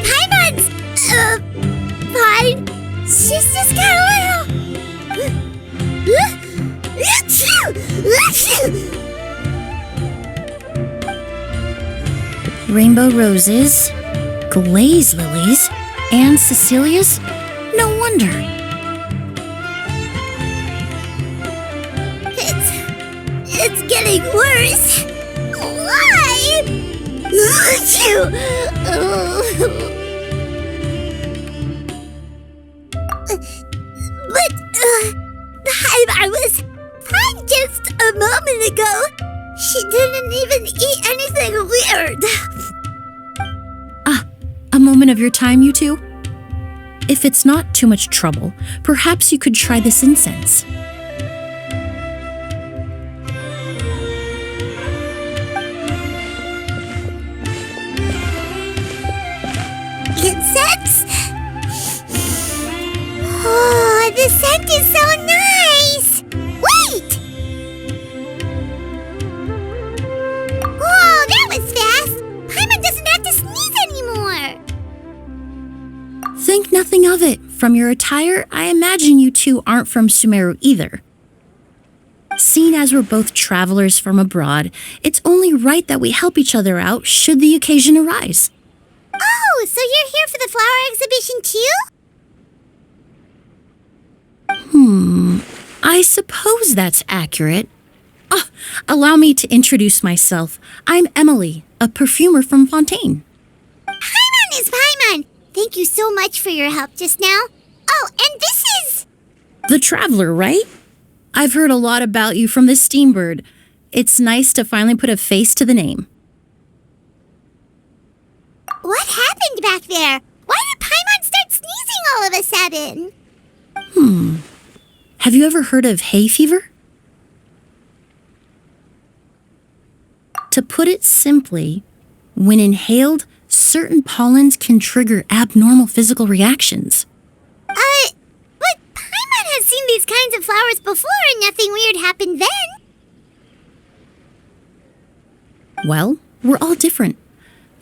Paimon's, fine. She's just got a little... Rainbow roses, glaze lilies, and Cecilia's? No wonder. It's getting worse. Why? But I was fine just a moment ago. She didn't even eat anything weird. A moment of your time, you two? If it's not too much trouble, perhaps you could try this incense. Incense? Oh, the scent is so nice! Wait! Whoa, that was fast! Paimon doesn't have to sneeze anymore! Think nothing of it. From your attire, I imagine you two aren't from Sumeru either. Seeing as we're both travelers from abroad, it's only right that we help each other out should the occasion arise. Oh, so you're here for the flower exhibition too? I suppose that's accurate. Allow me to introduce myself. I'm Emily, a perfumer from Fontaine. Paimon is Paimon! Thank you so much for your help just now. Oh, and this is... The Traveler, right? I've heard a lot about you from the Steambird. It's nice to finally put a face to the name. What happened back there? Why did Paimon start sneezing all of a sudden? Have you ever heard of hay fever? To put it simply, when inhaled, certain pollens can trigger abnormal physical reactions. But Paimon has seen these kinds of flowers before and nothing weird happened then. Well, we're all different.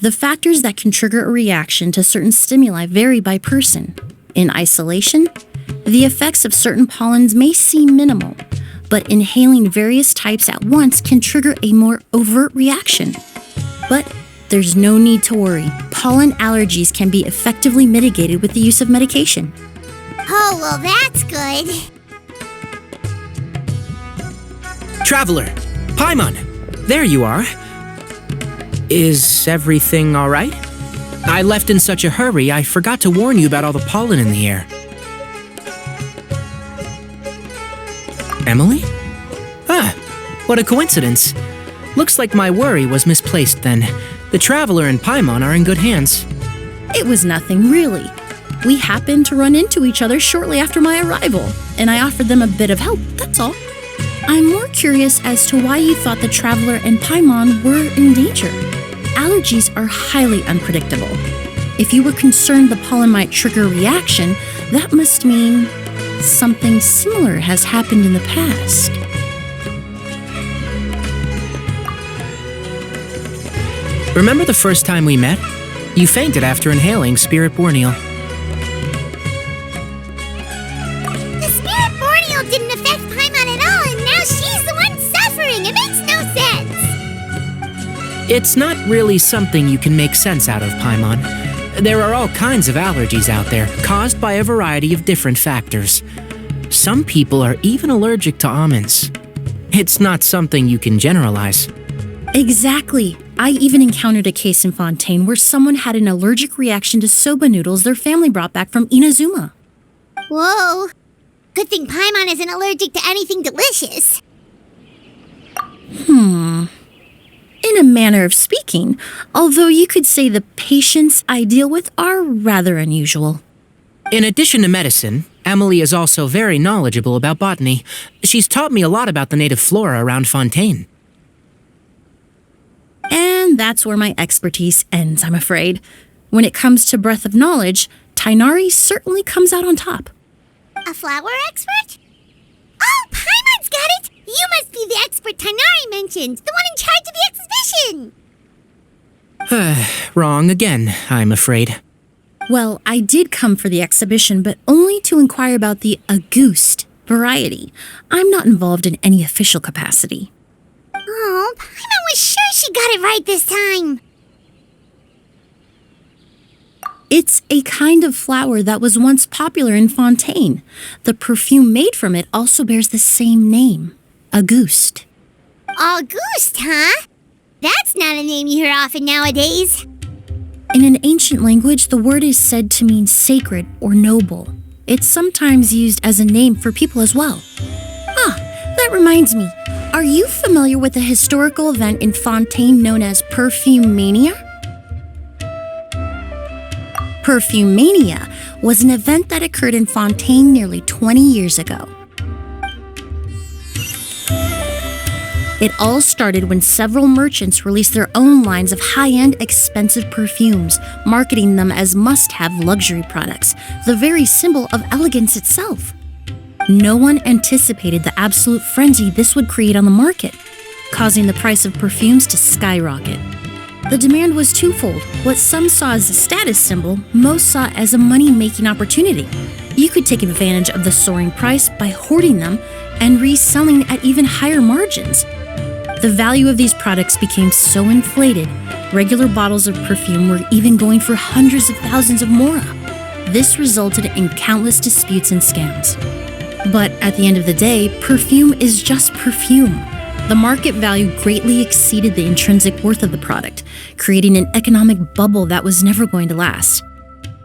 The factors that can trigger a reaction to certain stimuli vary by person. In isolation, the effects of certain pollens may seem minimal, but inhaling various types at once can trigger a more overt reaction. But there's no need to worry. Pollen allergies can be effectively mitigated with the use of medication. Oh, well, that's good. Traveler! Paimon! There you are. Is everything all right? I left in such a hurry, I forgot to warn you about all the pollen in the air. Emily? What a coincidence. Looks like my worry was misplaced then. The Traveler and Paimon are in good hands. It was nothing, really. We happened to run into each other shortly after my arrival, and I offered them a bit of help, that's all. I'm more curious as to why you thought the Traveler and Paimon were in danger. Allergies are highly unpredictable. If you were concerned the pollen might trigger a reaction, that must mean something similar has happened in the past. Remember the first time we met? You fainted after inhaling Spirit Borneal. The Spirit Borneal didn't affect Paimon at all, and now she's the one suffering. It makes no sense. It's not really something you can make sense out of, Paimon. There are all kinds of allergies out there, caused by a variety of different factors. Some people are even allergic to almonds. It's not something you can generalize. Exactly. I even encountered a case in Fontaine where someone had an allergic reaction to soba noodles their family brought back from Inazuma. Whoa. Good thing Paimon isn't allergic to anything delicious. In a manner of speaking, although you could say the patients I deal with are rather unusual. In addition to medicine, Emily is also very knowledgeable about botany. She's taught me a lot about the native flora around Fontaine. And that's where my expertise ends, I'm afraid. When it comes to breadth of knowledge, Tainari certainly comes out on top. A flower expert? Oh, Paimon's got it! You must be the expert Tainari mentioned, the one in charge of the Wrong again, I'm afraid. Well, I did come for the exhibition, but only to inquire about the Auguste variety. I'm not involved in any official capacity. Oh, Paimon was sure she got it right this time. It's a kind of flower that was once popular in Fontaine. The perfume made from it also bears the same name, Auguste. Auguste, huh? That's not a name you hear often nowadays. In an ancient language, the word is said to mean sacred or noble. It's sometimes used as a name for people as well. That reminds me. Are you familiar with the historical event in Fontaine known as Perfumania? Perfumania was an event that occurred in Fontaine nearly 20 years ago. It all started when several merchants released their own lines of high-end, expensive perfumes, marketing them as must-have luxury products, the very symbol of elegance itself. No one anticipated the absolute frenzy this would create on the market, causing the price of perfumes to skyrocket. The demand was twofold. What some saw as a status symbol, most saw as a money-making opportunity. You could take advantage of the soaring price by hoarding them and reselling at even higher margins. The value of these products became so inflated, regular bottles of perfume were even going for hundreds of thousands of mora. This resulted in countless disputes and scams. But at the end of the day, perfume is just perfume. The market value greatly exceeded the intrinsic worth of the product, creating an economic bubble that was never going to last.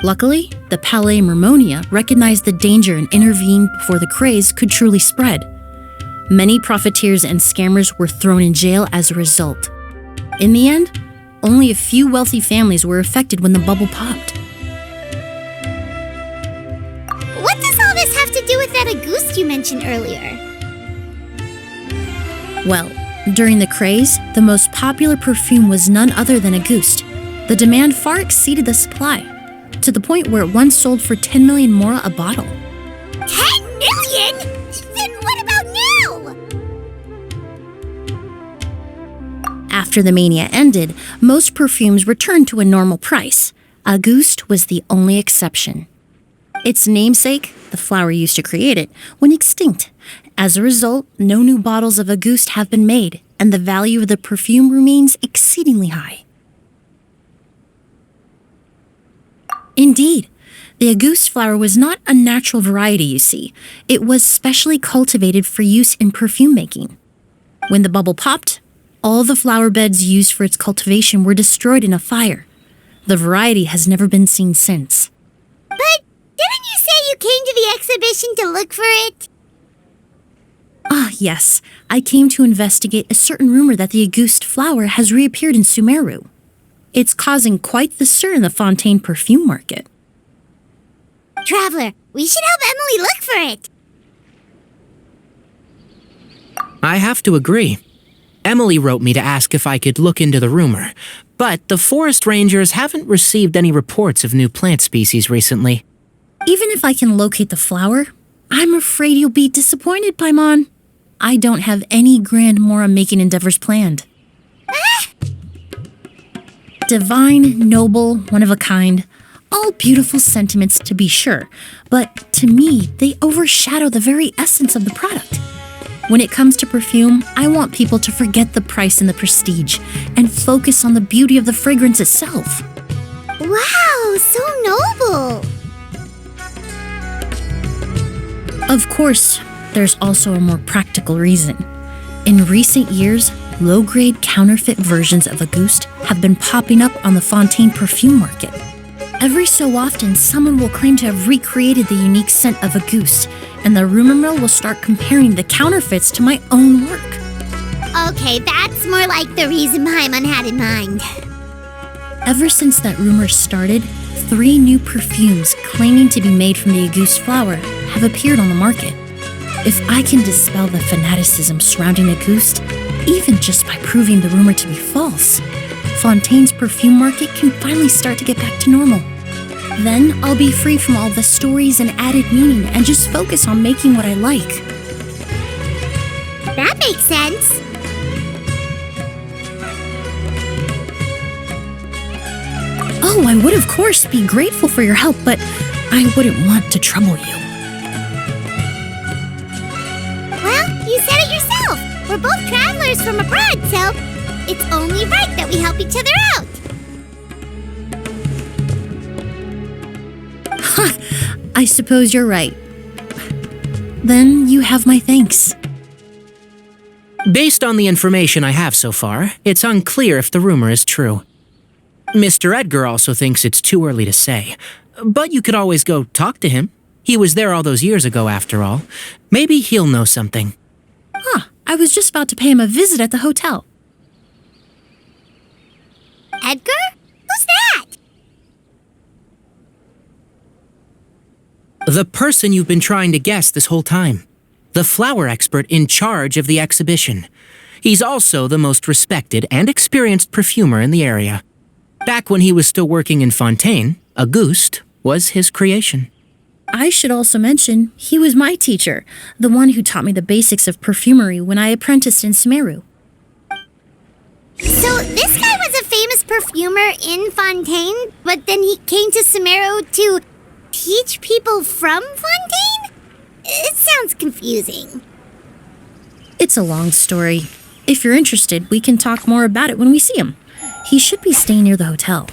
Luckily, the Palais Mermonia recognized the danger and intervened before the craze could truly spread. Many profiteers and scammers were thrown in jail as a result. In the end, only a few wealthy families were affected when the bubble popped. What does all this have to do with that Auguste you mentioned earlier? Well, during the craze, the most popular perfume was none other than Auguste. The demand far exceeded the supply, to the point where it once sold for 10 million mora a bottle. 10 million? Then what about now? After the mania ended, most perfumes returned to a normal price. Auguste was the only exception. Its namesake, the flower used to create it, went extinct. As a result, no new bottles of Auguste have been made, and the value of the perfume remains exceedingly high. Indeed, the Auguste flower was not a natural variety, you see. It was specially cultivated for use in perfume making. When the bubble popped, all the flower beds used for its cultivation were destroyed in a fire. The variety has never been seen since. But didn't you say you came to the exhibition to look for it? Yes. I came to investigate a certain rumor that the Auguste flower has reappeared in Sumeru. It's causing quite the stir in the Fontaine perfume market. Traveler, we should help Emily look for it. I have to agree. Emily wrote me to ask if I could look into the rumor, but the forest rangers haven't received any reports of new plant species recently. Even if I can locate the flower, I'm afraid you'll be disappointed, Paimon. I don't have any grand mora-making endeavors planned. Divine, noble, one of a kind, all beautiful sentiments to be sure, but to me, they overshadow the very essence of the product. When it comes to perfume, I want people to forget the price and the prestige and focus on the beauty of the fragrance itself. Wow, so noble. Of course, there's also a more practical reason. In recent years, low-grade counterfeit versions of Auguste have been popping up on the Fontaine perfume market. Every so often, someone will claim to have recreated the unique scent of Auguste, and the rumor mill will start comparing the counterfeits to my own work. Okay, that's more like the reason Paimon had in mind. Ever since that rumor started, 3 new perfumes claiming to be made from the Auguste flower have appeared on the market. If I can dispel the fanaticism surrounding Auguste, even just by proving the rumor to be false, Fontaine's perfume market can finally start to get back to normal. Then I'll be free from all the stories and added meaning and just focus on making what I like. That makes sense. Oh, I would of course be grateful for your help, but I wouldn't want to trouble you. Well, you said it yourself. We're both travelers from abroad, so it's only right that we help each other out. I suppose you're right. Then you have my thanks. Based on the information I have so far, it's unclear if the rumor is true. Mr. Edgar also thinks it's too early to say, but you could always go talk to him. He was there all those years ago, after all. Maybe he'll know something. I was just about to pay him a visit at the hotel. Edgar? Who's that? The person you've been trying to guess this whole time. The flower expert in charge of the exhibition. He's also the most respected and experienced perfumer in the area. Back when he was still working in Fontaine, Auguste was his creation. I should also mention, he was my teacher, the one who taught me the basics of perfumery when I apprenticed in Sumeru. So this guy was a famous perfumer in Fontaine, but then he came to Sumeru to teach people from Fontaine? It sounds confusing. It's a long story. If you're interested, we can talk more about it when we see him. He should be staying near the hotel.